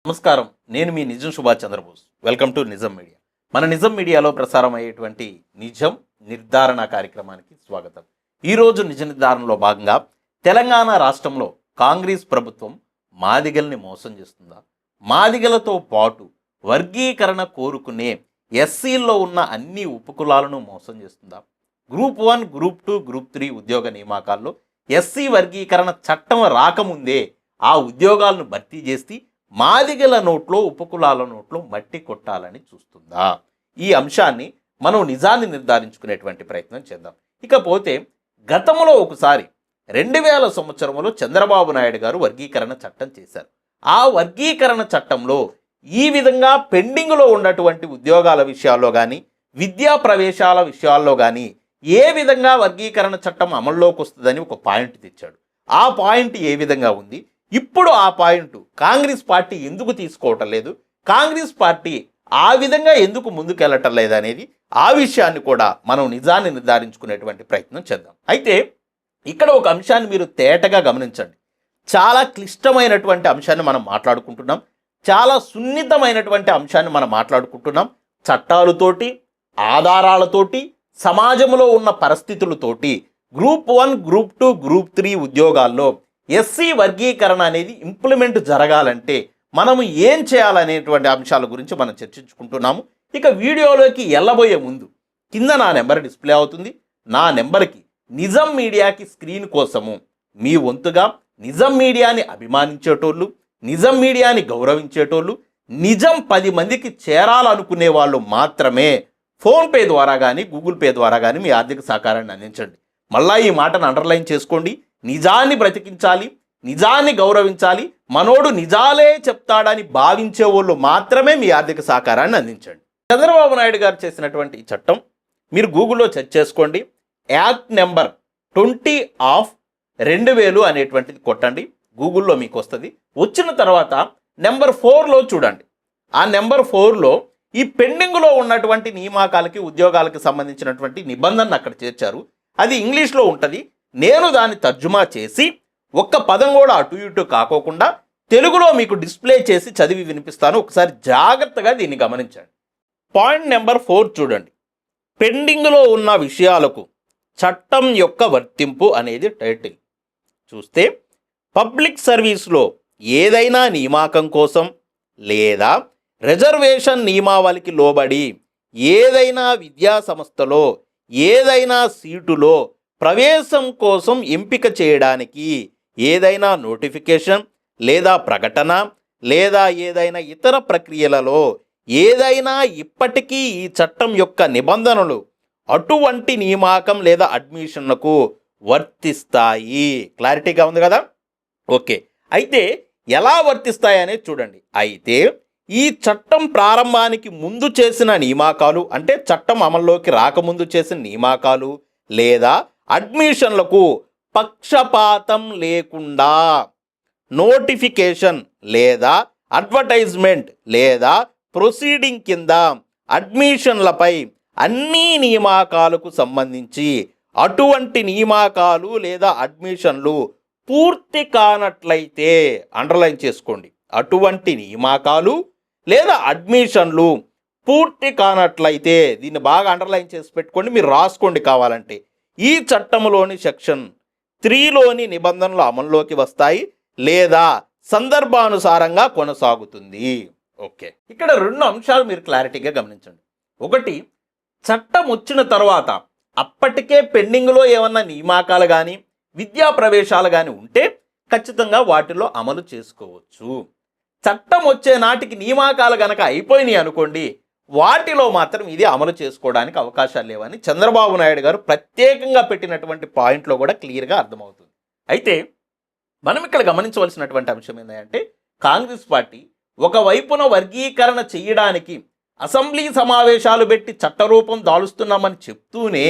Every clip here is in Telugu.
నమస్కారం. నేను మీ నిజం సుభాష్ చంద్రబోస్. వెల్కమ్ టు నిజం మీడియా. మన నిజం మీడియాలో ప్రసారం అయ్యేటువంటి నిజం నిర్ధారణ కార్యక్రమానికి స్వాగతం. ఈరోజు నిజ నిర్ధారణలో భాగంగా తెలంగాణ రాష్ట్రంలో కాంగ్రెస్ ప్రభుత్వం మాదిగల్ని మోసం చేస్తుందా, మాదిగలతో పాటు వర్గీకరణ కోరుకునే ఎస్సీల్లో ఉన్న అన్ని ఉపకులాలను మోసం చేస్తుందా, గ్రూప్ 1, గ్రూప్ 2, గ్రూప్ 3 ఉద్యోగ నియామకాల్లో ఎస్సీ వర్గీకరణ చట్టం రాకముందే ఆ ఉద్యోగాలను భర్తీ చేసి మాదిగల నోట్లో ఉపకులాల నోట్లో మట్టి కొట్టాలని చూస్తుందా? ఈ అంశాన్ని మనం నిజాన్ని నిర్ధారించుకునేటువంటి ప్రయత్నం చేద్దాం. ఇకపోతే గతంలో ఒకసారి 2000 సంవత్సరంలో చంద్రబాబు నాయుడు గారు వర్గీకరణ చట్టం చేశారు. ఆ వర్గీకరణ చట్టంలో ఈ విధంగా పెండింగ్లో ఉన్నటువంటి ఉద్యోగాల విషయాల్లో కానీ, విద్యా ప్రవేశాల విషయాల్లో కానీ ఏ విధంగా వర్గీకరణ చట్టం అమల్లోకి వస్తుందని ఒక పాయింట్ తెచ్చాడు. ఆ పాయింట్ ఏ విధంగా ఉంది, ఇప్పుడు ఆ పాయింట్ కాంగ్రెస్ పార్టీ ఎందుకు తీసుకోవటం లేదు, కాంగ్రెస్ పార్టీ ఆ విధంగా ఎందుకు ముందుకెళ్ళటం లేదనేది, ఆ విషయాన్ని కూడా మనం నిజాన్ని నిర్ధారించుకునేటువంటి ప్రయత్నం చేద్దాం. అయితే ఇక్కడ ఒక అంశాన్ని మీరు తేటగా గమనించండి. చాలా క్లిష్టమైనటువంటి అంశాన్ని మనం మాట్లాడుకుంటున్నాం, చాలా సున్నితమైనటువంటి అంశాన్ని మనం మాట్లాడుకుంటున్నాం. చట్టాలతోటి, ఆధారాలతోటి, సమాజంలో ఉన్న పరిస్థితులతోటి గ్రూప్ 1, గ్రూప్ 2, గ్రూప్ 3 ఉద్యోగాల్లో ఎస్సీ వర్గీకరణ అనేది ఇంప్లిమెంట్ జరగాలంటే మనము ఏం చేయాలనేటువంటి అంశాల గురించి మనం చర్చించుకుంటున్నాము. ఇక వీడియోలోకి వెళ్ళబోయే ముందు కింద నా నెంబర్ డిస్ప్లే అవుతుంది. నా నెంబర్కి నిజం మీడియాకి స్క్రీన్ కోసము మీ వంతుగా నిజం మీడియాని అభిమానించేటోళ్ళు, నిజం మీడియాని గౌరవించేటోళ్ళు, నిజం 10 మందికి చేరాలనుకునే వాళ్ళు మాత్రమే ఫోన్పే ద్వారా కానీ, గూగుల్ పే ద్వారా కానీ మీ ఆర్థిక సహకారాన్ని అందించండి. మళ్ళా ఈ మాటను అండర్లైన్ చేసుకోండి. నిజాన్ని బ్రతికించాలి, నిజాన్ని గౌరవించాలి, మనోడు నిజాలే చెప్తాడని భావించే వాళ్ళు మాత్రమే మీ ఆర్థిక సహకారాన్ని అందించండి. చంద్రబాబు నాయుడు గారు చేసినటువంటి ఈ చట్టం మీరు గూగుల్లో సెర్చ్ చేసుకోండి. యాక్ట్ నెంబర్ 20/2000 అనేటువంటిది కొట్టండి, గూగుల్లో మీకు వస్తుంది. వచ్చిన తర్వాత నెంబర్ 4లో చూడండి. ఆ నెంబర్ 4లో ఈ పెండింగ్లో ఉన్నటువంటి నియామకాలకి, ఉద్యోగాలకి సంబంధించినటువంటి నిబంధనను అక్కడ చేర్చారు. అది ఇంగ్లీష్లో ఉంటుంది. నేను దాన్ని తర్జుమా చేసి ఒక్క పదం కూడా అటు ఇటు కాకోకుండా తెలుగులో మీకు డిస్ప్లే చేసి చదివి వినిపిస్తాను. ఒకసారి జాగ్రత్తగా దీన్ని గమనించండి. పాయింట్ నెంబర్ 4 చూడండి. పెండింగ్లో ఉన్న విషయాలకు చట్టం యొక్క వర్తింపు అనేది టైటిల్. చూస్తే పబ్లిక్ సర్వీస్లో ఏదైనా నియామకం కోసం లేదా రిజర్వేషన్ నియమావళికి లోబడి ఏదైనా విద్యా సంస్థలో ఏదైనా సీటులో ప్రవేశం కోసం ఎంపిక చేయడానికి ఏదైనా నోటిఫికేషన్ లేదా ప్రకటన లేదా ఏదైనా ఇతర ప్రక్రియలలో ఏదైనా ఇప్పటికీ ఈ చట్టం యొక్క నిబంధనలు అటువంటి నియామకం లేదా అడ్మిషన్లకు వర్తిస్తాయి. క్లారిటీగా ఉంది కదా? ఓకే, అయితే ఎలా వర్తిస్తాయి అనేది చూడండి. అయితే ఈ చట్టం ప్రారంభానికి ముందు చేసిన నియామకాలు, అంటే చట్టం అమల్లోకి రాకముందు చేసిన నియామకాలు లేదా అడ్మిషన్లకు పక్షపాతం లేకుండా నోటిఫికేషన్ లేదా అడ్వర్టైజ్మెంట్ లేదా ప్రొసీడింగ్ కింద అడ్మిషన్లపై అన్ని నియామకాలకు సంబంధించి అటువంటి నియామకాలు లేదా అడ్మిషన్లు పూర్తి కానట్లయితే, అండర్లైన్ చేసుకోండి, అటువంటి నియామకాలు లేదా అడ్మిషన్లు పూర్తి కానట్లయితే, దీన్ని బాగా అండర్లైన్ చేసి పెట్టుకోండి, మీరు రాసుకోండి కావాలంటే, ఈ చట్టంలోని సెక్షన్ 3లోని నిబంధనలు అమల్లోకి వస్తాయి లేదా సందర్భానుసారంగా కొనసాగుతుంది. ఓకే, ఇక్కడ 2 అంశాలు మీరు క్లారిటీగా గమనించండి. ఒకటి, చట్టం వచ్చిన తర్వాత అప్పటికే పెండింగ్లో ఏమన్నా నియామకాలు కానీ విద్యా ప్రవేశాలు కానీ ఉంటే ఖచ్చితంగా వాటిలో అమలు చేసుకోవచ్చు. చట్టం వచ్చే నాటికి నియామకాలు గనక అయిపోయినాయి అనుకోండి, వాటిలో మాత్రం ఇది అమలు చేసుకోవడానికి అవకాశాలు లేవని చంద్రబాబు నాయుడు గారు ప్రత్యేకంగా పెట్టినటువంటి పాయింట్లో కూడా క్లియర్గా అర్థమవుతుంది. అయితే మనం ఇక్కడ గమనించవలసినటువంటి అంశం ఏంటంటే, కాంగ్రెస్ పార్టీ ఒకవైపున వర్గీకరణ చేయడానికి అసెంబ్లీ సమావేశాలు పెట్టి చట్టరూపం దాలుస్తున్నామని చెప్తూనే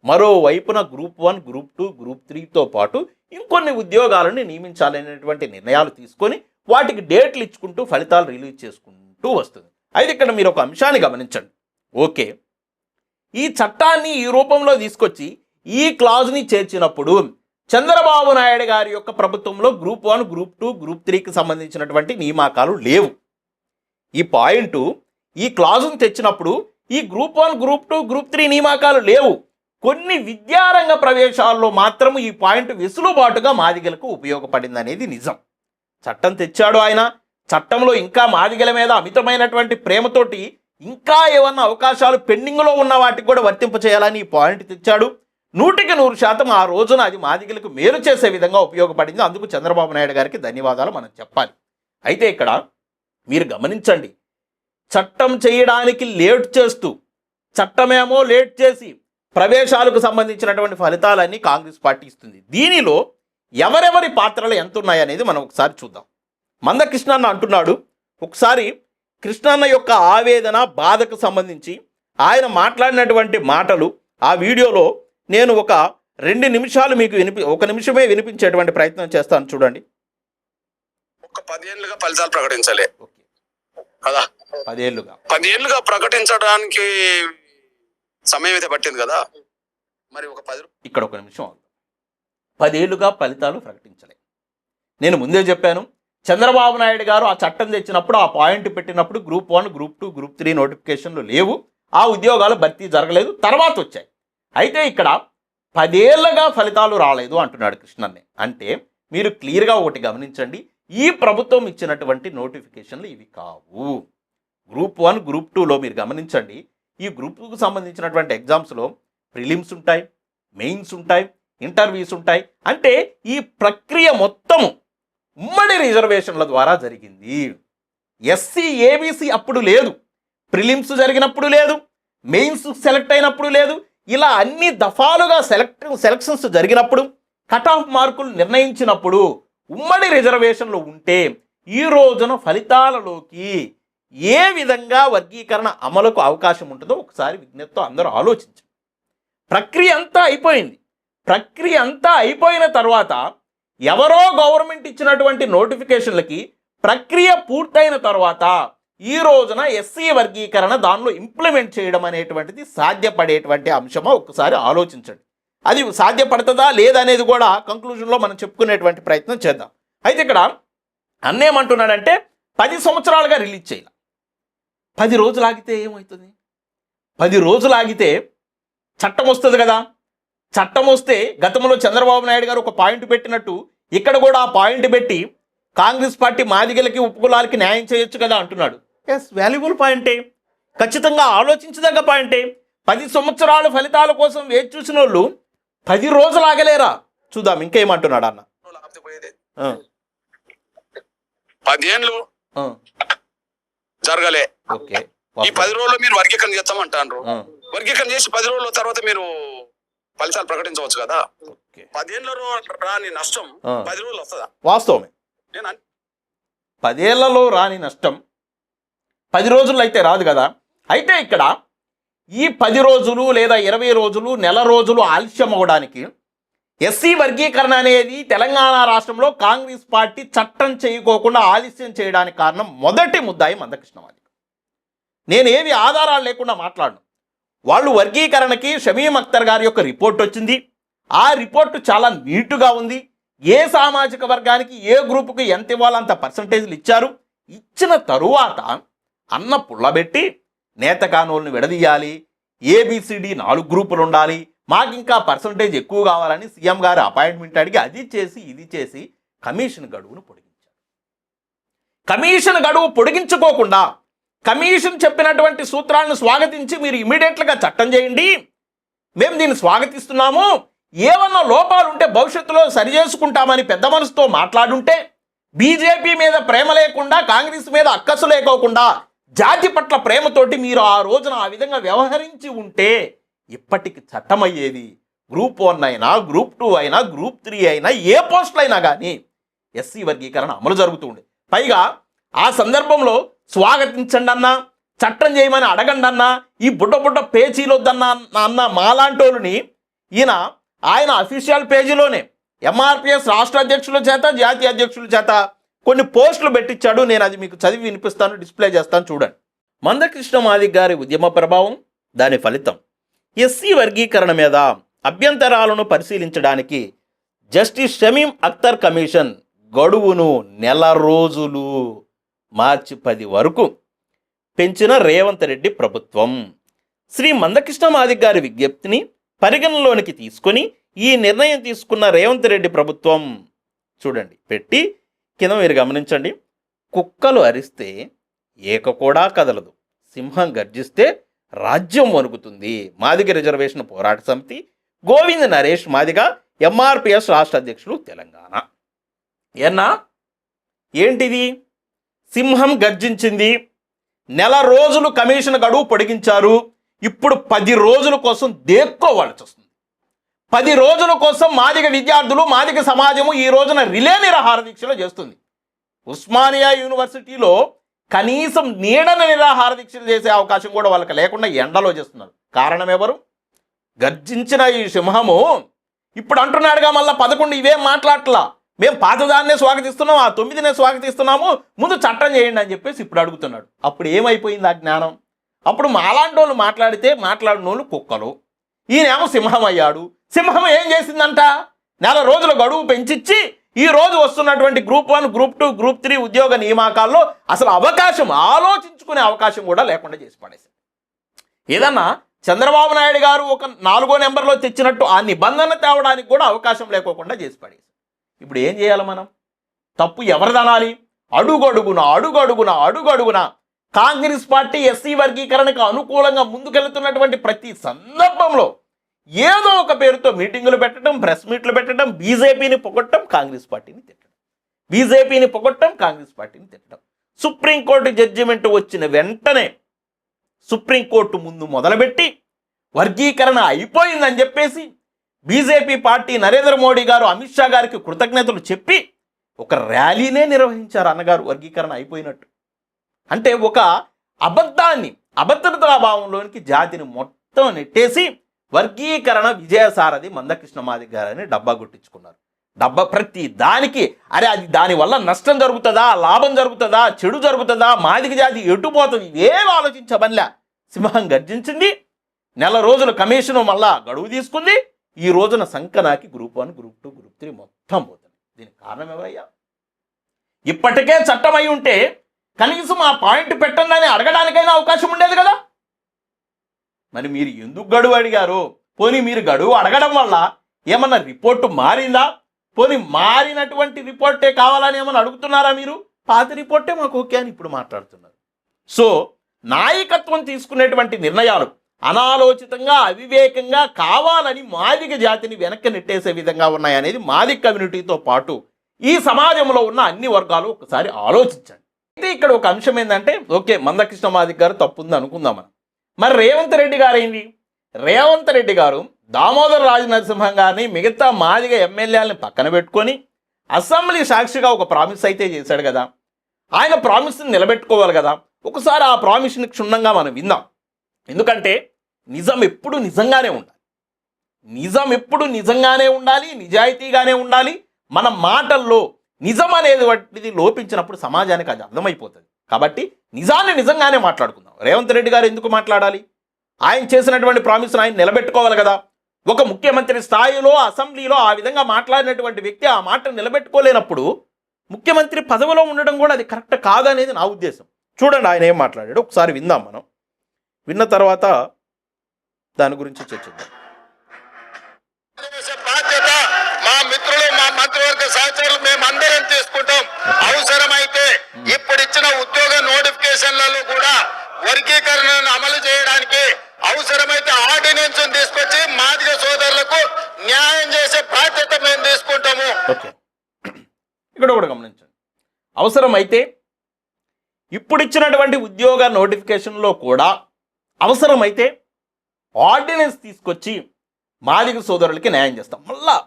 మరోవైపున గ్రూప్ 1, గ్రూప్ 2, గ్రూప్ 3తో పాటు ఇంకొన్ని ఉద్యోగాలను నియమించాలనేటువంటి నిర్ణయాలు తీసుకొని వాటికి డేట్లు ఇచ్చుకుంటూ ఫలితాలు రిలీజ్ చేసుకుంటూ వస్తుంది. అయితే ఇక్కడ మీరు ఒక అంశాన్ని గమనించండి. ఓకే, ఈ చట్టాన్ని ఈ రూపంలో తీసుకొచ్చి ఈ క్లాజ్ని చేర్చినప్పుడు చంద్రబాబు నాయుడు గారి యొక్క ప్రభుత్వంలో గ్రూప్ 1, గ్రూప్ 2, గ్రూప్ 3కి సంబంధించినటువంటి నియామకాలు లేవు. ఈ పాయింట్ ఈ క్లాజును తెచ్చినప్పుడు ఈ గ్రూప్ 1, గ్రూప్ 2, గ్రూప్ 3 నియామకాలు లేవు. కొన్ని విద్యారంగ ప్రవేశాల్లో మాత్రం ఈ పాయింట్ వెసులుబాటుగా మాదిగలకు ఉపయోగపడింది అనేది నిజం. చట్టం తెచ్చాడు ఆయన. చట్టంలో ఇంకా మాదిగల మీద అమితమైనటువంటి ప్రేమతోటి ఇంకా ఏమన్నా అవకాశాలు పెండింగ్లో ఉన్న వాటికి కూడా వర్తింపచేయాలని ఈ పాయింట్ తెచ్చాడు. 100% ఆ రోజున అది మాదిగలకు మేలు చేసే విధంగా ఉపయోగపడింది. అందుకు చంద్రబాబు నాయుడు గారికి ధన్యవాదాలు మనం చెప్పాలి. అయితే ఇక్కడ మీరు గమనించండి, చట్టం చేయడానికి లేట్ చేస్తూ, చట్టమేమో లేట్ చేసి ప్రవేశాలకు సంబంధించినటువంటి ఫలితాలన్నీ కాంగ్రెస్ పార్టీ ఇస్తుంది. దీనిలో ఎవరెవరి పాత్రలు ఎంత ఉన్నాయనేది మనం ఒకసారి చూద్దాం. మందకృష్ణన్న అంటున్నాడు, ఒకసారి కృష్ణన్న యొక్క ఆవేదన, బాధకు సంబంధించి ఆయన మాట్లాడినటువంటి మాటలు ఆ వీడియోలో నేను ఒక 2 నిమిషాలు మీకు 1 నిమిషమే వినిపించేటువంటి ప్రయత్నం చేస్తాను, చూడండి. ఒక 10 ఏళ్ళుగా ఫలితాలు ప్రకటించాలి కదా, 10 ఏళ్ళుగా ప్రకటించడానికి సమయం అయితే పట్టింది కదా, మరి ఒక 10 ఇక్కడ 1 నిమిషం 10 ఏళ్ళుగా ఫలితాలు ప్రకటించలే. నేను ముందే చెప్పాను, చంద్రబాబు నాయుడు గారు ఆ చట్టం తెచ్చినప్పుడు, ఆ పాయింట్ పెట్టినప్పుడు గ్రూప్ 1, గ్రూప్ 2, గ్రూప్ 3 నోటిఫికేషన్లు లేవు, ఆ ఉద్యోగాలు భర్తీ జరగలేదు, తర్వాత వచ్చాయి. అయితే ఇక్కడ 10 ఏళ్ళగా ఫలితాలు రాలేదు అంటున్నాడు కృష్ణన్నే. అంటే మీరు క్లియర్గా ఒకటి గమనించండి, ఈ ప్రభుత్వం ఇచ్చినటువంటి నోటిఫికేషన్లు ఇవి కావు. గ్రూప్ 1, గ్రూప్ 2లో మీరు గమనించండి, ఈ గ్రూప్ 2కు సంబంధించినటువంటి ఎగ్జామ్స్లో ప్రిలిమ్స్ ఉంటాయి, మెయిన్స్ ఉంటాయి, ఇంటర్వ్యూస్ ఉంటాయి. అంటే ఈ ప్రక్రియ మొత్తము ఉమ్మడి రిజర్వేషన్ల ద్వారా జరిగింది. ఎస్సీ, ఏబీసీ అప్పుడు లేదు, ప్రిలిమ్స్ జరిగినప్పుడు లేదు, మెయిన్స్ సెలెక్ట్ అయినప్పుడు లేదు. ఇలా అన్ని దఫాలుగా సెలక్షన్స్ జరిగినప్పుడు, కట్ ఆఫ్ మార్కులు నిర్ణయించినప్పుడు ఉమ్మడి రిజర్వేషన్లు ఉంటే ఈ రోజున ఫలితాలలోకి ఏ విధంగా వర్గీకరణ అమలుకు అవకాశం ఉంటుందో ఒకసారి విజ్ఞప్తితో అందరూ ఆలోచించండి. ప్రక్రియ అంతా అయిపోయింది. ప్రక్రియ అంతా అయిపోయిన తర్వాత ఎవరో గవర్నమెంట్ ఇచ్చినటువంటి నోటిఫికేషన్లకి ప్రక్రియ పూర్తయిన తర్వాత ఈ రోజున ఎస్సీ వర్గీకరణ దానిలో ఇంప్లిమెంట్ చేయడం అనేటువంటిది సాధ్యపడేటువంటి అంశమో ఒకసారి ఆలోచించండి. అది సాధ్యపడుతుందా లేదనేది కూడా కంక్లూజన్లో మనం చెప్పుకునేటువంటి ప్రయత్నం చేద్దాం. అయితే ఇక్కడ అన్నేమంటున్నాడంటే 10 సంవత్సరాలుగా రిలీజ్ చేయాలి. 10 రోజులు ఆగితే ఏమవుతుంది? 10 రోజులు ఆగితే చట్టం వస్తుంది కదా. చట్టం వస్తే గతంలో చంద్రబాబు నాయుడు గారు ఒక పాయింట్ పెట్టినట్టు ఇక్కడ కూడా ఆ పాయింట్ పెట్టి కాంగ్రెస్ పార్టీ మాదిగలకి, ఉపకులాలకి న్యాయం చేయొచ్చు కదా అంటున్నాడు. ఎస్, వాల్యుబుల్ పాయింటే, ఖచ్చితంగా ఆలోచించదగ్గ పాయింటే. 10 సంవత్సరాల ఫలితాల కోసం వేచి చూసిన వాళ్ళు 10 రోజులు ఆగలేరా? చూద్దాం ఇంకేమంటున్నాడు అన్న. 10 ఏళ్ళు జరగలే, ఈ 10 రోజుల్లో మీరు వర్గీకరణ చేస్తామంటారు. వర్గీకరణ చేసి 10 రోజుల తర్వాత మీరు ఫలితాలు ప్రకటించవచ్చు కదా. 10 ఏళ్ళలో రాని నష్టం 10 రోజులు వస్తుందా? వాస్తవమే. 10 ఏళ్లలో రాని నష్టం 10 రోజుల్లో అయితే రాదు కదా. అయితే ఇక్కడ ఈ 10 రోజులు లేదా 20 రోజులు, నెల రోజులు ఆలస్యం అవ్వడానికి ఎస్సీ వర్గీకరణ అనేది తెలంగాణ రాష్ట్రంలో కాంగ్రెస్ పార్టీ చట్టం చేయకోకుండా ఆలస్యం చేయడానికి కారణం మొదటి ముద్దాయి మందకృష్ణమాదిగ. నేను ఏవి ఆధారాలు లేకుండా మాట్లాడను. వాళ్ళు వర్గీకరణకి షమీం అఖ్తర్ గారి యొక్క రిపోర్ట్ వచ్చింది. ఆ రిపోర్టు చాలా నీటుగా ఉంది. ఏ సామాజిక వర్గానికి ఏ గ్రూపుకి ఎంత ఇవ్వాలంత పర్సంటేజ్లు ఇచ్చారు. ఇచ్చిన తరువాత అన్న పుల్లబెట్టి నేత కానోళ్ళని విడదీయాలి, ఏబిసిడి 4 గ్రూపులు ఉండాలి, మాకు ఇంకా పర్సంటేజ్ ఎక్కువ కావాలని సీఎం గారు అపాయింట్మెంట్ అడిగి అది చేసి ఇది చేసి కమిషన్ గడువును పొడిగించారు. కమిషన్ గడువు పొడిగించుకోకుండా కమిషన్ చెప్పినటువంటి సూత్రాలను స్వాగతించి మీరు ఇమీడియట్గా చట్టం చేయండి, మేము దీన్ని స్వాగతిస్తున్నాము, ఏమన్నా లోపాలు ఉంటే భవిష్యత్తులో సరి చేసుకుంటామని పెద్ద మనసుతో మాట్లాడుంటే, బీజేపీ మీద ప్రేమ లేకుండా, కాంగ్రెస్ మీద అక్కసు లేకోకుండా జాతి పట్ల ప్రేమతోటి మీరు ఆ రోజున ఆ విధంగా వ్యవహరించి ఉంటే ఇప్పటికి చట్టం అయ్యేది. గ్రూప్ 1 అయినా, గ్రూప్ 2 అయినా, గ్రూప్ 3 అయినా, ఏ పోస్టులు అయినా కానీ ఎస్సీ వర్గీకరణ అమలు జరుగుతుంది. పైగా ఆ సందర్భంలో స్వాగతించండి అన్నా, చట్టం చేయమని అడగండి అన్నా, ఈ బుడ్డ పేచీలు వద్దన్నా అన్న మాలాంటోళ్ళని ఆయన అఫీషియల్ పేజీలోనే ఎంఆర్పిఎస్ రాష్ట్ర అధ్యక్షుల చేత, జాతీయ అధ్యక్షుల చేత కొన్ని పోస్టులు పెట్టించాడు. నేను అది మీకు చదివి వినిపిస్తాను, డిస్ప్లే చేస్తాను, చూడండి. మందకృష్ణమాదిగ గారి ఉద్యమ ప్రభావం, దాని ఫలితం. ఎస్సీ వర్గీకరణ మీద అభ్యంతరాలను పరిశీలించడానికి జస్టిస్ షమీం అఖ్తర్ కమిషన్ గడువును నెల రోజులు, మార్చి 10 వరకు పెంచిన రేవంత్ రెడ్డి ప్రభుత్వం. శ్రీ మందకృష్ణ మాదిగ గారి విజ్ఞప్తిని పరిగణలోనికి తీసుకొని ఈ నిర్ణయం తీసుకున్న రేవంత్ రెడ్డి ప్రభుత్వం. చూడండి పెట్టి కింద మీరు గమనించండి. కుక్కలు అరిస్తే ఏక కూడా కదలదు, సింహం గర్జిస్తే రాజ్యం వణుకుతుంది. మాదిగ రిజర్వేషన్ పోరాట సమితి, గోవింద్ నరేష్ మాదిగ, ఎంఆర్పిఎస్ రాష్ట్ర అధ్యక్షులు, తెలంగాణ. ఏనా ఏంటిది? సింహం గర్జించింది, నెల రోజులు కమిషన్ గడువు పొడిగించారు. ఇప్పుడు 10 రోజుల కోసం దేక్కోవాల్సి వస్తుంది. 10 రోజుల కోసం మాదిగ విద్యార్థులు, మాదిగ సమాజము ఈ రోజున రిలే నిరాహార దీక్షలు చేస్తుంది. ఉస్మానియా యూనివర్సిటీలో కనీసం నీడన నిరాహార దీక్షలు చేసే అవకాశం కూడా వాళ్ళకి లేకుండా ఎండలో చేస్తున్నారు. కారణం ఎవరు? గర్జించిన ఈ సింహము ఇప్పుడు అంటున్నాడుగా మళ్ళీ 11 ఇవేం మాట్లాడట్లా, మేము పాతదాన్నే స్వాగతిస్తున్నాం, ఆ 9నే స్వాగతిస్తున్నాము, ముందు చట్టం చేయండి అని చెప్పేసి ఇప్పుడు అడుగుతున్నాడు. అప్పుడు ఏమైపోయింది ఆ జ్ఞానం? అప్పుడు మాలాంటి వాళ్ళు మాట్లాడిన వాళ్ళు కుక్కలు, ఈయనేమో సింహం అయ్యాడు. సింహం ఏం చేసిందంట? నెల రోజుల గడువు పెంచిచ్చి ఈ రోజు వస్తున్నటువంటి గ్రూప్ 1, గ్రూప్ 2, గ్రూప్ 3 ఉద్యోగ నియామకాల్లో అసలు ఆలోచించుకునే అవకాశం కూడా లేకుండా చేసి పడేసింది. ఏదన్నా చంద్రబాబు నాయుడు గారు ఒక 4వ నెంబర్లో తెచ్చినట్టు ఆ నిబంధన తేవడానికి కూడా అవకాశం లేకోకుండా చేసి పడేసి ఇప్పుడు ఏం చేయాలి మనం? తప్పు ఎవరిదనాలి? అడుగడుగున కాంగ్రెస్ పార్టీ ఎస్సీ వర్గీకరణకు అనుకూలంగా ముందుకెళ్తున్నటువంటి ప్రతి సందర్భంలో ఏదో ఒక పేరుతో మీటింగులు పెట్టడం, ప్రెస్ మీట్లు పెట్టడం, బీజేపీని పొగట్టడం, కాంగ్రెస్ పార్టీని తిట్టడం. సుప్రీంకోర్టు జడ్జిమెంట్ వచ్చిన వెంటనే సుప్రీంకోర్టు ముందు మొదలుపెట్టి వర్గీకరణ అయిపోయిందని చెప్పేసి బీజేపీ పార్టీ నరేంద్ర మోడీ గారు అమిత్ షా గారికి కృతజ్ఞతలు చెప్పి ఒక ర్యాలీనే నిర్వహించారు అన్నగారు వర్గీకరణ అయిపోయినట్టు. అంటే ఒక అభద్రతా భావంలోనికి జాతిని మొత్తం నెట్టేసి వర్గీకరణ విజయసారథి మందకృష్ణ మాదిగ గారని డబ్బా కొట్టించుకున్నారు. ప్రతి దానికి అది దానివల్ల నష్టం జరుగుతుందా, లాభం జరుగుతుందా, చెడు జరుగుతుందా, మాదిగ జాతి ఎటుపోతుంది, ఇవేం ఆలోచించబనిలే. సింహం గర్జించింది, నెల రోజుల కమిషన్ మళ్ళా గడువు తీసుకుంది. ఈ రోజున సంకనాకి గ్రూప్ 1, గ్రూప్ 2, గ్రూప్ 3 మొత్తం పోతుంది. దీనికి కారణం ఎవరయ్యా? ఇప్పటికే చట్టం అయి ఉంటే కనీసం ఆ పాయింట్ పెట్టండి అని అడగడానికైనా అవకాశం ఉండేది కదా. మరి మీరు ఎందుకు గడువు అడిగారు? పోనీ మీరు గడువు అడగడం వల్ల ఏమన్నా రిపోర్టు మారిందా? పోనీ మారినటువంటి రిపోర్టే కావాలని ఏమన్నా అడుగుతున్నారా? మీరు పాత రిపోర్టే మాకు ఓకే అని ఇప్పుడు మాట్లాడుతున్నారు. సో నాయకత్వం తీసుకునేటువంటి నిర్ణయాలు అనాలోచితంగా, అవివేకంగా, కావాలని మాదిగ జాతిని వెనక్కి నెట్టేసే విధంగా ఉన్నాయనేది మాదిగ కమ్యూనిటీతో పాటు ఈ సమాజంలో ఉన్న అన్ని వర్గాలు ఒకసారి ఆలోచించండి. అయితే ఇక్కడ ఒక అంశం ఏంటంటే, ఓకే మందకృష్ణ మాదిగ గారు తప్పుంది అనుకుందాం మనం. మరి రేవంత్ రెడ్డి గారు ఏంటి? రేవంత్ రెడ్డి గారు దామోదర్ రాజనరసింహం గారిని, మిగతా మాదిగ ఎమ్మెల్యేలని పక్కన పెట్టుకొని అసెంబ్లీ సాక్షిగా ఒక ప్రామిస్ అయితే చేశాడు కదా. ఆయన ప్రామిస్ని నిలబెట్టుకోవాలి కదా. ఒకసారి ఆ ప్రామిస్ని క్షుణ్ణంగా మనం విందాం. ఎందుకంటే నిజం ఎప్పుడు నిజంగానే ఉండాలి, నిజాయితీగానే ఉండాలి. మన మాటల్లో నిజం అనేది వాటిది లోపించినప్పుడు సమాజానికి అది అర్థమైపోతుంది. కాబట్టి నిజాన్ని నిజంగానే మాట్లాడుకుందాం. రేవంత్ రెడ్డి గారు ఎందుకు మాట్లాడాలి? ఆయన చేసినటువంటి ప్రామిస్ను ఆయన నిలబెట్టుకోవాలి కదా. ఒక ముఖ్యమంత్రి స్థాయిలో అసెంబ్లీలో ఆ విధంగా మాట్లాడినటువంటి వ్యక్తి ఆ మాట నిలబెట్టుకోలేనప్పుడు ముఖ్యమంత్రి పదవిలో ఉండడం కూడా అది కరెక్ట్ కాదనేది నా ఉద్దేశం. చూడండి ఆయన ఏం మాట్లాడాడు, ఒకసారి విందాం. మనం విన్న తర్వాత దాని గురించి చర్చిద్దాం. బాధ్యత మా మిత్రులు, మా మంత్రివర్గ సహచరులు మేమందరం తీసుకుంటాం. అవసరమైతే ఇప్పుడు ఇచ్చిన ఉద్యోగ నోటిఫికేషన్లలో కూడా వర్గీకరణను అమలు చేయడానికి అవసరమైతే ఆర్డినెన్స్ తీసుకొచ్చి మాదిగ సోదరులకు న్యాయం చేసే బాధ్యత మేము తీసుకుంటాము. ఇక్కడ కూడా గమనించండి. అవసరమైతే ఇప్పుడు ఇచ్చినటువంటి ఉద్యోగ నోటిఫికేషన్లో కూడా అవసరమైతే ఆర్డినెన్స్ తీసుకొచ్చి మాదిగ సోదరులకి న్యాయం చేస్తాం.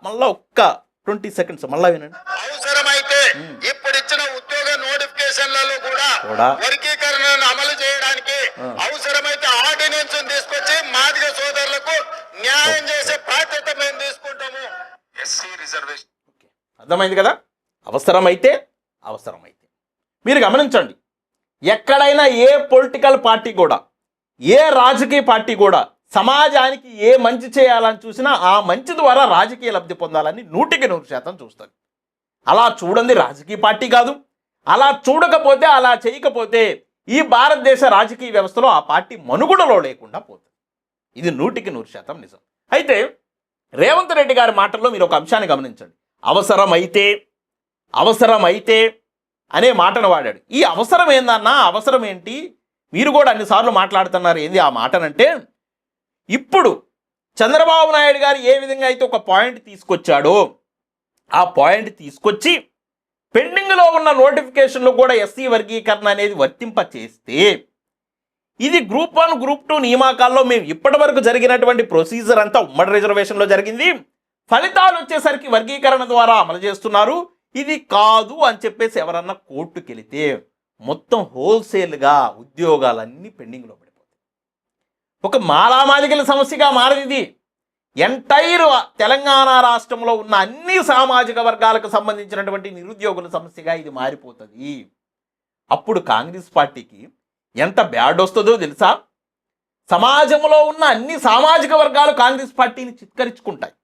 మళ్ళా ఒక్క 20 సెకండ్స్ మళ్ళా వినండి. అవసరమైతే ఇప్పుడు ఇచ్చిన ఉద్యోగ నోటిఫికేషన్లలో కూడా వర్గీకరణను అమలు చేయడానికి అవసరమైతే ఆర్డినెన్స్ తీసుకొచ్చి మాదిగ సోదరులకు న్యాయం చేసే బాధ్యత మేము తీసుకుంటాము. SC reservation. అర్థమైంది కదా. అవసరమైతే మీరు గమనించండి, ఎక్కడైనా ఏ పొలిటికల్ పార్టీ కూడా, ఏ రాజకీయ పార్టీ కూడా సమాజానికి ఏ మంచి చేయాలని చూసినా ఆ మంచి ద్వారా రాజకీయ లబ్ధి పొందాలని 100% చూస్తుంది. అలా చూడండి రాజకీయ పార్టీ కాదు. అలా చూడకపోతే, అలా చేయకపోతే ఈ భారతదేశ రాజకీయ వ్యవస్థలో ఆ పార్టీ మనుగడలో లేకుండా పోతుంది. ఇది 100% నిజం. అయితే రేవంత్ రెడ్డి గారి మాటల్లో మీరు ఒక అంశాన్ని గమనించండి. అవసరమైతే అనే మాటను వాడాడు. ఈ అవసరం ఏందన్నా, అవసరం ఏంటి? మీరు కూడా అన్నిసార్లు మాట్లాడుతున్నారు. ఏంది ఆ మాటనంటే, ఇప్పుడు చంద్రబాబు నాయుడు గారు ఏ విధంగా అయితే ఒక పాయింట్ తీసుకొచ్చాడో ఆ పాయింట్ తీసుకొచ్చి పెండింగ్లో ఉన్న నోటిఫికేషన్లు కూడా ఎస్సీ వర్గీకరణ అనేది వర్తింప చేస్తే ఇది గ్రూప్ 1 గ్రూప్ 2 నియామకాల్లో మేము ఇప్పటి వరకు జరిగినటువంటి ప్రొసీజర్ అంతా ఉమ్మడి రిజర్వేషన్లో జరిగింది, ఫలితాలు వచ్చేసరికి వర్గీకరణ ద్వారా అమలు చేస్తున్నారు, ఇది కాదు అని చెప్పేసి ఎవరన్నా కోర్టుకు వెళితే మొత్తం హోల్సేల్గా ఉద్యోగాలన్నీ పెండింగ్లో పడిపోతాయి. ఒక మాలామాదిగల సమస్యగా మారింది ఇది. ఎంటైర్ తెలంగాణ రాష్ట్రంలో ఉన్న అన్ని సామాజిక వర్గాలకు సంబంధించినటువంటి నిరుద్యోగుల సమస్యగా ఇది మారిపోతుంది. అప్పుడు కాంగ్రెస్ పార్టీకి ఎంత బ్యాడ్ వస్తుందో తెలుసా? సమాజంలో ఉన్న అన్ని సామాజిక వర్గాలు కాంగ్రెస్ పార్టీని చిత్కరించుకుంటాయి.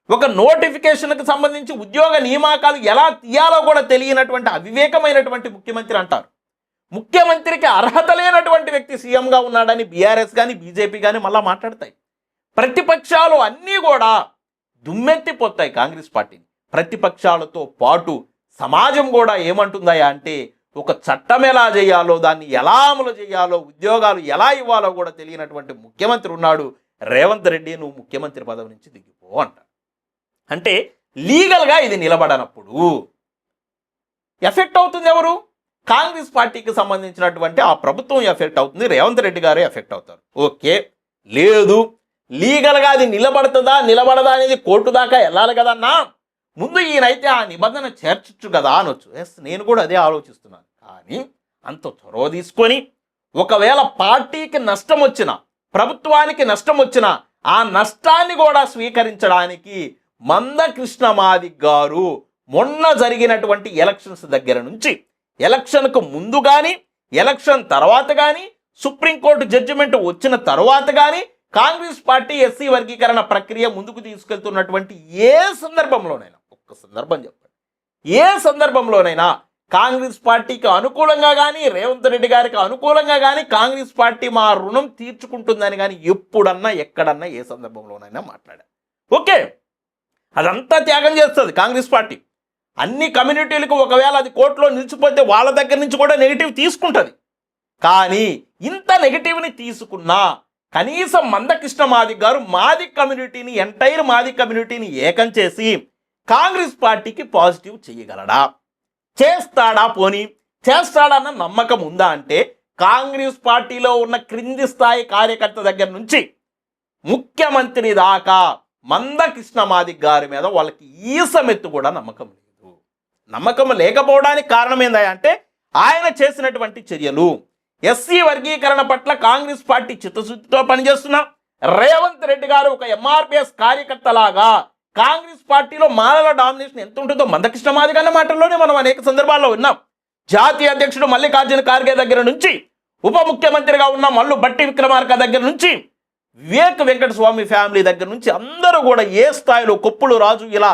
ఒక నోటిఫికేషన్కి సంబంధించి ఉద్యోగ నియామకాలు ఎలా తీయాలో కూడా తెలియనటువంటి అవివేకమైనటువంటి ముఖ్యమంత్రి అంటారు. ముఖ్యమంత్రికి అర్హత లేనటువంటి వ్యక్తి సీఎంగా ఉన్నాడని బీఆర్ఎస్ కానీ బీజేపీ కానీ మళ్ళీ మాట్లాడతాయి. ప్రతిపక్షాలు అన్నీ కూడా దుమ్మెత్తిపోతాయి కాంగ్రెస్ పార్టీని. ప్రతిపక్షాలతో పాటు సమాజం కూడా ఏమంటుందా అంటే, ఒక చట్టం ఎలా చేయాలో, దాన్ని ఎలా అమలు చేయాలో, ఉద్యోగాలు ఎలా ఇవ్వాలో కూడా తెలియనటువంటి ముఖ్యమంత్రి ఉన్నాడు. రేవంత్ రెడ్డి నువ్వు ముఖ్యమంత్రి పదవి నుంచి దిగిపో అంటారు. అంటే లీగల్గా ఇది నిలబడనప్పుడు ఎఫెక్ట్ అవుతుంది ఎవరు? కాంగ్రెస్ పార్టీకి సంబంధించినటువంటి ఆ ప్రభుత్వం ఎఫెక్ట్ అవుతుంది, రేవంత్ రెడ్డి గారు ఎఫెక్ట్ అవుతారు. ఓకే, లేదు లీగల్గా అది నిలబడదా అనేది కోర్టు దాకా వెళ్ళాలి కదన్నా, ముందు ఈయనైతే ఆ నిబంధన చేర్చచ్చు కదా అనొచ్చు. ఎస్, నేను కూడా అదే ఆలోచిస్తున్నాను. కానీ అంత చొరవ తీసుకొని ఒకవేళ పార్టీకి నష్టం వచ్చినా, ప్రభుత్వానికి నష్టం వచ్చినా ఆ నష్టాన్ని కూడా స్వీకరించడానికి మందకృష్ణ మాదిగ గారు మొన్న జరిగినటువంటి ఎలక్షన్స్ దగ్గర నుంచి, ఎలక్షన్కు ముందు కానీ ఎలక్షన్ తర్వాత కానీ, సుప్రీంకోర్టు జడ్జిమెంట్ వచ్చిన తర్వాత కానీ కాంగ్రెస్ పార్టీ ఎస్సీ వర్గీకరణ ప్రక్రియ ముందుకు తీసుకెళ్తున్నటువంటి ఏ సందర్భంలోనైనా, ఒక్క సందర్భం చెప్పండి, ఏ సందర్భంలోనైనా కాంగ్రెస్ పార్టీకి అనుకూలంగా కానీ రేవంత్ రెడ్డి గారికి అనుకూలంగా కానీ కాంగ్రెస్ పార్టీ మా రుణం తీర్చుకుంటుందని కానీ ఎప్పుడన్నా ఎక్కడన్నా ఏ సందర్భంలోనైనా మాట్లాడారు. ఓకే, అదంతా త్యాగం చేస్తుంది కాంగ్రెస్ పార్టీ. అన్ని కమ్యూనిటీలకు ఒకవేళ అది కోర్టులో నిలిచిపోతే వాళ్ళ దగ్గర నుంచి కూడా నెగిటివ్ తీసుకుంటుంది. కానీ ఇంత నెగిటివ్ని తీసుకున్నా కనీసం మందకృష్ణ మాదిగ గారు మాదిగ కమ్యూనిటీని, ఎంటైర్ మాదిగ కమ్యూనిటీని ఏకం చేసి కాంగ్రెస్ పార్టీకి పాజిటివ్ చేయగలడా? చేస్తాడా? పోనీ చేస్తాడన్న నమ్మకం ఉందా అంటే, కాంగ్రెస్ పార్టీలో ఉన్న క్రింది స్థాయి కార్యకర్త దగ్గర నుంచి ముఖ్యమంత్రి దాకా మందకృష్ణ మాదిగ గారి మీద వాళ్ళకి ఈసమెత్తు కూడా నమ్మకం లేదు. నమ్మకం లేకపోవడానికి కారణం ఏందా అంటే, ఆయన చేసినటువంటి చర్యలు. ఎస్సీ వర్గీకరణ పట్ల కాంగ్రెస్ పార్టీ చిత్తశుద్ధితో పనిచేస్తున్నా, రేవంత్ రెడ్డి గారు ఒక ఎంఆర్పిఎస్ కార్యకర్తలాగా కాంగ్రెస్ పార్టీలో మాలల డామినేషన్ ఎంత ఉంటుందో మందకృష్ణ మాదిగ అన్న మాటల్లోనే మనం అనేక సందర్భాల్లో విన్నాం. జాతీయ అధ్యక్షుడు మల్లికార్జున ఖార్గే దగ్గర నుంచి, ఉప ముఖ్యమంత్రిగా ఉన్న మల్లు బట్టి విక్రమార్క దగ్గర నుంచి, వివేక్ వెంకటస్వామి ఫ్యామిలీ దగ్గర నుంచి అందరూ కూడా ఏ స్థాయిలో, కొప్పులు రాజు, ఇలా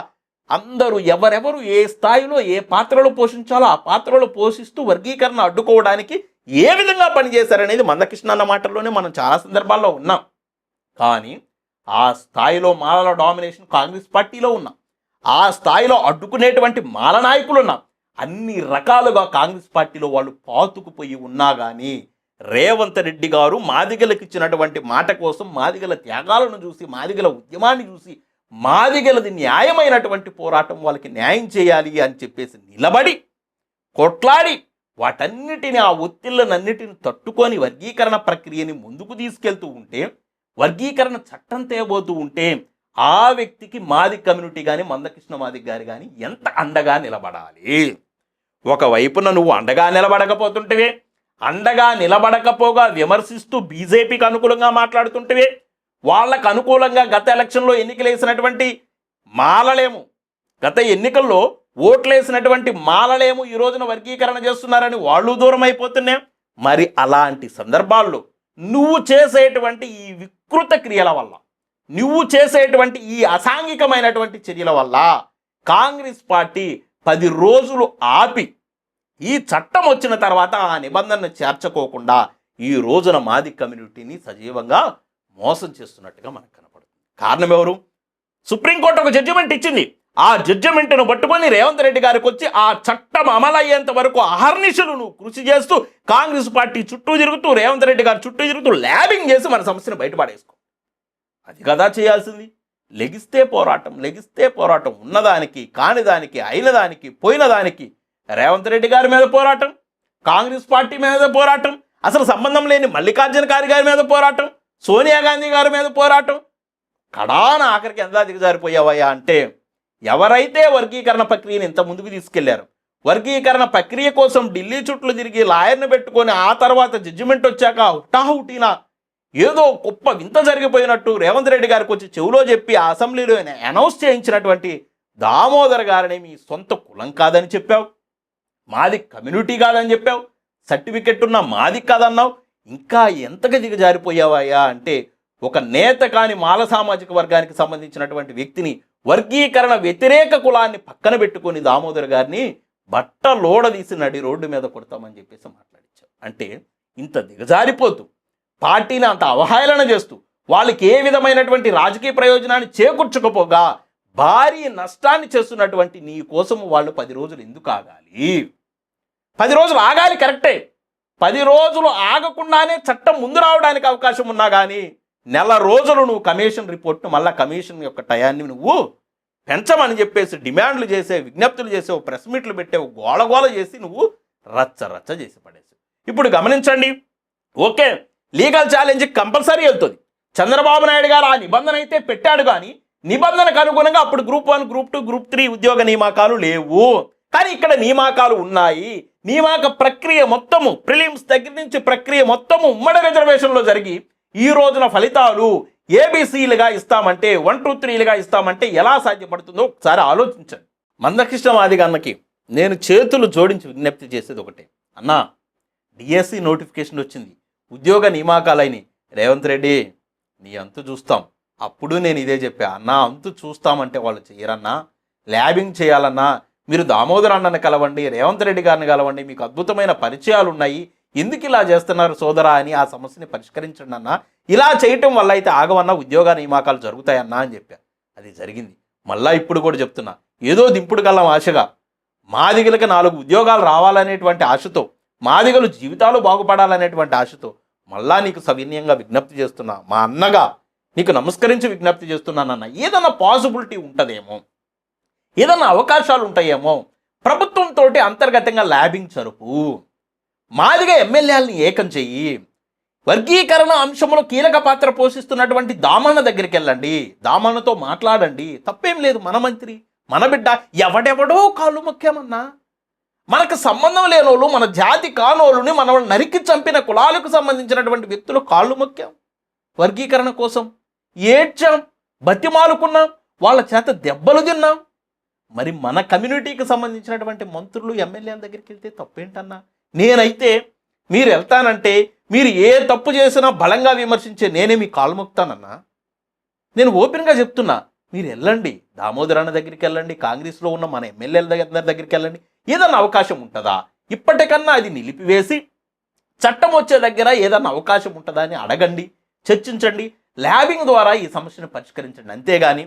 అందరూ ఎవరెవరు ఏ స్థాయిలో ఏ పాత్రలు పోషించాలో ఆ పాత్రలు పోషిస్తూ వర్గీకరణ అడ్డుకోవడానికి ఏ విధంగా పనిచేశారనేది మందకృష్ణ అన్న మాటల్లోనే మనం చాలా సందర్భాల్లో ఉన్నాం. కానీ ఆ స్థాయిలో మాలల డామినేషన్ కాంగ్రెస్ పార్టీలో ఉన్నాం, ఆ స్థాయిలో అడ్డుకునేటువంటి మాల నాయకులు ఉన్నాం, అన్ని రకాలుగా కాంగ్రెస్ పార్టీలో వాళ్ళు పాతుకుపోయి ఉన్నా కానీ రేవంత్ రెడ్డి గారు మాదిగలకు ఇచ్చినటువంటి మాట కోసం, మాదిగల త్యాగాలను చూసి, మాదిగల ఉద్యమాన్ని చూసి, మాదిగలది న్యాయమైనటువంటి పోరాటం, వాళ్ళకి న్యాయం చేయాలి అని చెప్పేసి నిలబడి కొట్లాడి వాటన్నిటిని, ఆ ఒత్తిళ్లనన్నిటిని తట్టుకొని వర్గీకరణ ప్రక్రియని ముందుకు తీసుకెళ్తూ ఉంటే, వర్గీకరణ చట్టం తేబోతూ ఉంటే ఆ వ్యక్తికి మాదిగ కమ్యూనిటీ కానీ మందకృష్ణ మాదిగ గారు కానీ ఎంత అండగా నిలబడాలి? ఒకవైపున నువ్వు అండగా నిలబడకపోతుంటే, అండగా నిలబడకపోగా విమర్శిస్తూ బీజేపీకి అనుకూలంగా మాట్లాడుతుంటే, వాళ్ళకు అనుకూలంగా గత ఎలక్షన్లో ఎన్నికలేసినటువంటి మాలలేము, గత ఎన్నికల్లో ఓట్లేసినటువంటి మాలలేము ఈ రోజున వర్గీకరణ చేస్తున్నారని వాళ్ళు దూరం అయిపోతున్నాం. మరి అలాంటి సందర్భాల్లో నువ్వు చేసేటువంటి ఈ వికృత క్రియల వల్ల, నువ్వు చేసేటువంటి ఈ అసాంఘికమైనటువంటి చర్యల వల్ల కాంగ్రెస్ పార్టీ 10 రోజులు ఆపి ఈ చట్టం వచ్చిన తర్వాత ఆ నిబంధనను చేర్చుకోకుండా ఈ రోజున మాది కమ్యూనిటీని సజీవంగా మోసం చేస్తున్నట్టుగా మనకు కనపడుతుంది. కారణం ఎవరు? సుప్రీంకోర్టు ఒక జడ్జిమెంట్ ఇచ్చింది. ఆ జడ్జిమెంట్ను పట్టుకొని రేవంత్ రెడ్డి గారికి వచ్చి ఆ చట్టం అమలయ్యేంత వరకు అహర్నిశలు నువ్వు కృషి చేస్తూ కాంగ్రెస్ పార్టీ చుట్టూ తిరుగుతూ రేవంత్ రెడ్డి గారు చుట్టూ తిరుగుతూ ల్యాబింగ్ చేసి మన సమస్యను బయటపడేసుకో. అది కదా చేయాల్సింది. లెగిస్తే పోరాటం, ఉన్నదానికి కానిదానికి అయినదానికి పోయినదానికి రేవంత్ రెడ్డి గారి మీద పోరాటం, కాంగ్రెస్ పార్టీ మీద పోరాటం, అసలు సంబంధం లేని మల్లికార్జున ఖార్గే గారి మీద పోరాటం, సోనియా గాంధీ గారి మీద పోరాటం. కడాన ఆఖరికి ఎంత దిగజారిపోయావయ్యా అంటే ఎవరైతే వర్గీకరణ ప్రక్రియను ఇంత ముందుకు తీసుకెళ్లారు, వర్గీకరణ ప్రక్రియ కోసం ఢిల్లీ చుట్టూ తిరిగి లాయర్ని పెట్టుకొని ఆ తర్వాత జడ్జిమెంట్ వచ్చాక హుటాహుటీనా ఏదో గొప్ప వింత జరిగిపోయినట్టు రేవంత్ రెడ్డి గారికి వచ్చి చెవులో చెప్పి ఆ అసెంబ్లీలో అనౌన్స్ చేయించినటువంటి దామోదర్ గారిని మీ సొంత కులం కాదని చెప్పావు, మాది కమ్యూనిటీ కాదని చెప్పావు, సర్టిఫికెట్ ఉన్న మాది కాదన్నావు. ఇంకా ఎంతగా దిగజారిపోయావయ్యా అంటే ఒక నేత కాని మాల సామాజిక వర్గానికి సంబంధించినటువంటి వ్యక్తిని వర్గీకరణ వ్యతిరేక కులాన్ని పక్కన పెట్టుకొని దామోదర్ గారిని బట్టలోడ తీసి నడి రోడ్డు మీద కొడతామని చెప్పేసి మాట్లాడించావు. అంటే ఇంత దిగజారిపోతూ పార్టీని అంత అవహేళన చేస్తూ వాళ్ళకి ఏ విధమైనటువంటి రాజకీయ ప్రయోజనాన్ని చేకూర్చకపోగా భారీ నష్టాన్ని చేస్తున్నటువంటి నీ కోసం వాళ్ళు 10 రోజులు ఎందుకు ఆగాలి? 10 రోజులు ఆగాలి కరెక్టే. 10 రోజులు ఆగకుండానే చట్టం ముందు రావడానికి అవకాశం ఉన్నా కానీ నెల రోజులు నువ్వు కమిషన్ రిపోర్ట్ను మళ్ళీ కమిషన్ యొక్క టయాన్ని నువ్వు పెంచమని చెప్పేసి డిమాండ్లు చేసే, విజ్ఞప్తులు చేసావు, ప్రెస్ మీట్లు పెట్టావు, గోళగోళ చేసి నువ్వు రచ్చ చేసి పడేసావు. ఇప్పుడు గమనించండి, ఓకే లీగల్ ఛాలెంజ్ కంపల్సరీ వెళ్తుంది. చంద్రబాబు నాయుడు గారు ఆ నిబంధన అయితే పెట్టాడు, కానీ నిబంధనకు అనుగుణంగా అప్పుడు గ్రూప్ 1, గ్రూప్ 2, గ్రూప్ 3 ఉద్యోగ నియామకాలు లేవు. కానీ ఇక్కడ నియామకాలు ఉన్నాయి. నియామక ప్రక్రియ మొత్తము ప్రిలిమ్స్ దగ్గర నుంచి ప్రక్రియ మొత్తము ఉమ్మడి రిజర్వేషన్లో జరిగి ఈ రోజున ఫలితాలు ఏబిసిలుగా ఇస్తామంటే 1, 2, 3లుగా ఇస్తామంటే ఎలా సాధ్యపడుతుందో ఒకసారి ఆలోచించండి. మందకృష్ణ మాదిగ అన్నకి నేను చేతులు జోడించి విజ్ఞప్తి చేసేది ఒకటే, అన్నా డిఎస్సి నోటిఫికేషన్ వచ్చింది, ఉద్యోగ నియామకాలైన రేవంత్ రెడ్డి నీ అంతు చూస్తాం. అప్పుడు నేను ఇదే చెప్పా, అన్నా అంతు చూస్తామంటే వాళ్ళు చేయరన్నా, ల్యాబింగ్ చేయాలన్నా మీరు దామోదర్ అన్నని కలవండి, రేవంత్ రెడ్డి గారిని కలవండి, మీకు అద్భుతమైన పరిచయాలు ఉన్నాయి, ఎందుకు ఇలా చేస్తున్నారు సోదరా అని ఆ సమస్యని పరిష్కరించండి అన్న. ఇలా చేయటం వల్ల అయితే ఆగమన్నా ఉద్యోగ నియామకాలు జరుగుతాయన్నా అని చెప్పా. అది జరిగింది. మళ్ళా ఇప్పుడు కూడా చెప్తున్నా, ఏదో దింపుడు కల్లం ఆశగా మాదిగలకు 4 ఉద్యోగాలు రావాలనేటువంటి ఆశతో, మాదిగలు జీవితాలు బాగుపడాలనేటువంటి ఆశతో మళ్ళా నీకు సవినయంగా విజ్ఞప్తి చేస్తున్నా, మా అన్నగా నీకు నమస్కరించి విజ్ఞప్తి చేస్తున్నానన్న. ఏదన్నా పాసిబిలిటీ ఉంటుందేమో, ఏదన్నా అవకాశాలు ఉంటాయేమో, ప్రభుత్వంతో అంతర్గతంగా ల్యాబింగ్ జరుపు, మాదిగా ఎమ్మెల్యేలని ఏకం చెయ్యి, వర్గీకరణ అంశంలో కీలక పాత్ర పోషిస్తున్నటువంటి దామన్న దగ్గరికి వెళ్ళండి, దామన్నతో మాట్లాడండి, తప్పేం లేదు. మన మంత్రి, మన బిడ్డ, ఎవడెవడో కాళ్ళు మొక్కామన్నా, మనకు సంబంధం లేనోళ్ళు, మన జాతి కానోళ్ళని మనం నరికి చంపిన కులాలకు సంబంధించినటువంటి వ్యక్తులు కాళ్ళు మొక్కాం, వర్గీకరణ కోసం ఏడ్చాం, బతిమాలుకున్నాం, వాళ్ళ చేత దెబ్బలు తిన్నాం. మరి మన కమ్యూనిటీకి సంబంధించినటువంటి మంత్రులు, ఎమ్మెల్యేల దగ్గరికి వెళ్తే తప్పేంటన్నా? నేనైతే మీరు వెళ్తానంటే మీరు ఏ తప్పు చేసినా బలంగా విమర్శించే నేనే మీ కాళ్ళు మొక్కుతానన్నా. నేను ఓపెన్గా చెప్తున్నా, మీరు వెళ్ళండి, దామోదర్ అన్న దగ్గరికి వెళ్ళండి, కాంగ్రెస్లో ఉన్న మన ఎమ్మెల్యేల దగ్గరికి వెళ్ళండి. ఏదన్నా అవకాశం ఉంటుందా? ఇప్పటికన్నా అది నిలిపివేసి చట్టం వచ్చే దగ్గర ఏదన్నా అవకాశం ఉంటుందా అని అడగండి, చర్చించండి, ల్యాబింగ్ ద్వారా ఈ సమస్యను పరిష్కరించండి. అంతేగాని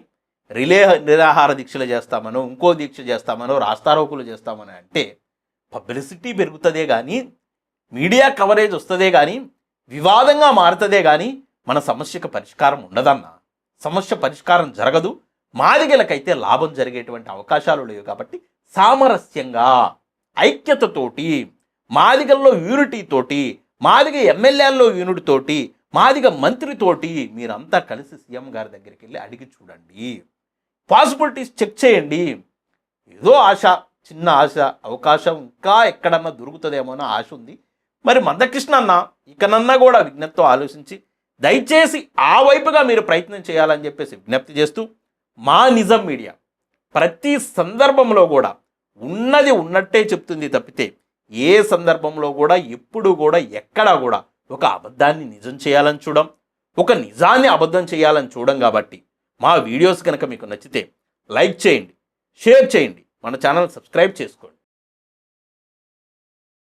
నిరాహార దీక్షలు చేస్తామనో, ఇంకో దీక్ష చేస్తామనో, రాస్తారోకులు చేస్తామని అంటే పబ్లిసిటీ పెరుగుతుందే కానీ, మీడియా కవరేజ్ వస్తుందే కానీ, వివాదంగా మారుతుందే కానీ మన సమస్యకు పరిష్కారం ఉండదన్న. సమస్య పరిష్కారం జరగదు. మాదిగలకైతే లాభం జరిగేటువంటి అవకాశాలు లేవు. కాబట్టి సామరస్యంగా, ఐక్యతతోటి, మాదిగల్లో యూనిటీతోటి, మాదిగ ఎమ్మెల్యేల్లో యూనిటీతోటి, మాదిగ మంత్రితోటి మీరంతా కలిసి సీఎం గారి దగ్గరికి వెళ్ళి అడిగి చూడండి, పాసిబిలిటీస్ చెక్ చేయండి. ఏదో ఆశ, చిన్న ఆశ, అవకాశం ఇంకా ఎక్కడన్నా దొరుకుతుందేమో అని ఆశ ఉంది. మరి మందకృష్ణ అన్న ఇకనన్నా కూడా విజ్ఞప్తితో ఆలోచించి దయచేసి ఆ వైపుగా మీరు ప్రయత్నం చేయాలని చెప్పేసి విజ్ఞప్తి చేస్తూ, మా నిజం మీడియా ప్రతి సందర్భంలో కూడా ఉన్నది ఉన్నట్టే చెప్తుంది తప్పితే ఏ సందర్భంలో కూడా ఎప్పుడు కూడా ఎక్కడా కూడా ఒక అబద్ధాన్ని నిజం చేయాలని చూడం, ఒక నిజాన్ని అబద్ధం చేయాలని చూడం. కాబట్టి మా వీడియోస్ కనుక మీకు నచ్చితే లైక్ చేయండి, షేర్ చేయండి, మన ఛానల్ సబ్స్క్రైబ్ చేసుకోండి.